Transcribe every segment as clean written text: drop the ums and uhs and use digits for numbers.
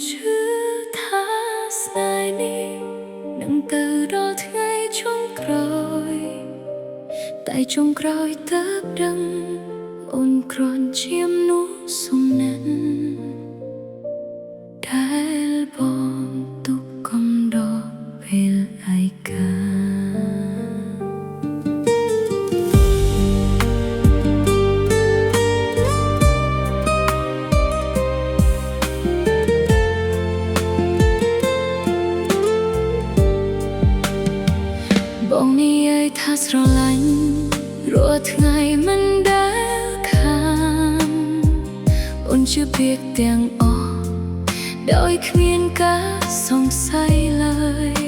ชื่อថាស្នេហ៍នេះនឹងទៅដល់ថ្ងៃចុងក្រោយតែចុងក្រោយទើបដឹងអូនគ្រាន់ជាមនុស្សសំណាញ់ដែលបងទុកកំដរពេលឯកាបងនិយាយថាស្រឡាញ់រាល់ថ្ងៃមិនដែលខានអូនជឿពាក្យទាំងអស់ដោយគ្មានការសង្ស័យឡើយ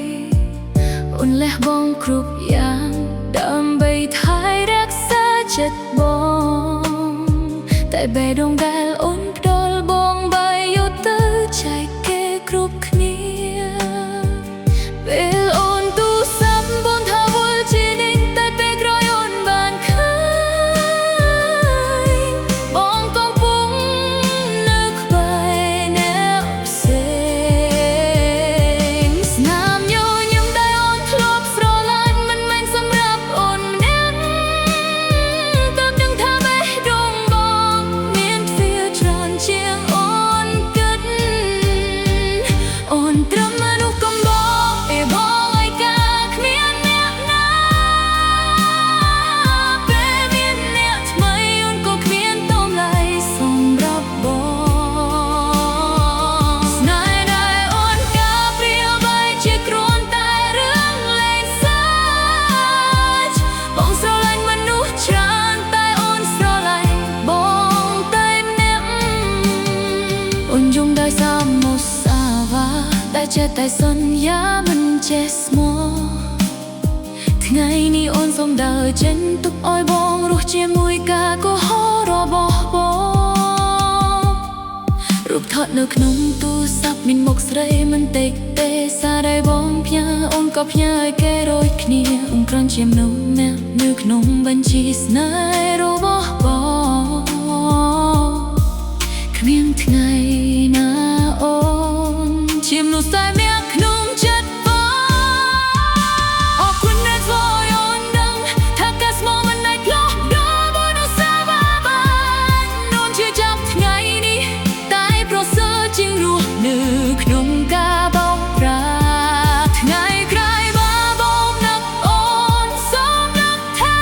អូនលះបង់គ្រប់យ៉ាងដើម្បីថែរក្សាចិត្តបងតែបេះដូងដែលអូនផ្ដល់បងបែរយកទៅចែកគេគ្រប់គ្នាពេលអូនទូសាប់បងថាវល់ជានិញតែពេលក្រោយអូនបានឃើញបងកំពុងនៅក្បែរអ្នកផ្សេងស្នាមញញឹមដែលអូនធ្លាប់ស្រឡាញ់មិនមែនសម្រាប់អូនម្នាក់ទើបដឹងថាបេះដូងបងមានទ្វារច្រើនជាងអូនគិតអូនត្រឹមមនុស្សកំបោរបងយំដោយសារមុសាវ៉ាតែចេះតែសន្យាមិនចេះស្មោះថ្ងៃនេះអូនសូមដើរចេញទុកឲ្យបងរស់ជាមួយការកុហករបស់បងរូបថតនៅក្នុងទូរស័ព្ទមានមុខស្រីមិនតិចទេសារដែលបងផ្ញើអូនក៏ផ្ញើឲ្យគេដូចគ្នាអូនគ្រាន់ជាមនុស្សម្នាក់នៅក្នុងបញ្ជីស្នេហ៍របស់បងគ្មានថ្ងៃណាអូនជាមនុស្សតែម្នាក់ក្នុងចិត្តបងអរគុណដែលធ្វើឲ្យអូនដឹងថាការស្មោះមិនអាចផ្លាស់ប្ដូរមនុស្សសាវ៉ាបានអូនជឿចាប់ថ្ងៃនេះតែប្រសើរជាងរស់នៅក្នុងការបោកប្រាស់ថ្ងៃក្រោយបងនឹកអូនសូមនឹកថា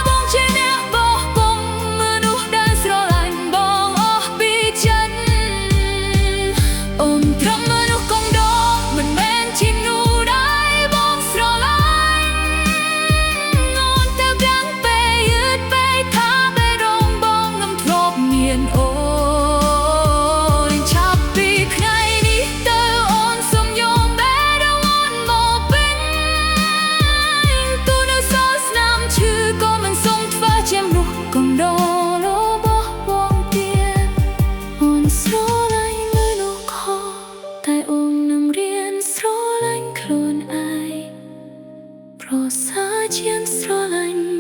បងជាអ្នកបោះពុំមនុស្សដែលស្រឡាញ់បងអស់ពីចិត្តអូនត្រឹមមនុស្សកងដរមិនមែនជាមនុស្សដែលបងស្រឡាញ់អូនទៅទាំងពេលយឺតពេកថាបេះដូងបងនឹងធ្លាប់មានអូនឆាប់ពីថ្ងៃនេះទៅអូនសូមយកបេះដូងអូនមកពេញទូនៅសល់ស្នាមឈឺក៏មិនសូមធ្វើជាមនុស្សកងដររបស់បងទៀតអូនស្រឡាញ់មនុស្សខុសតែអូននឹងរៀនស្រឡាញ់ខ្លួនឯងប្រសើរជាងស្រឡាញ់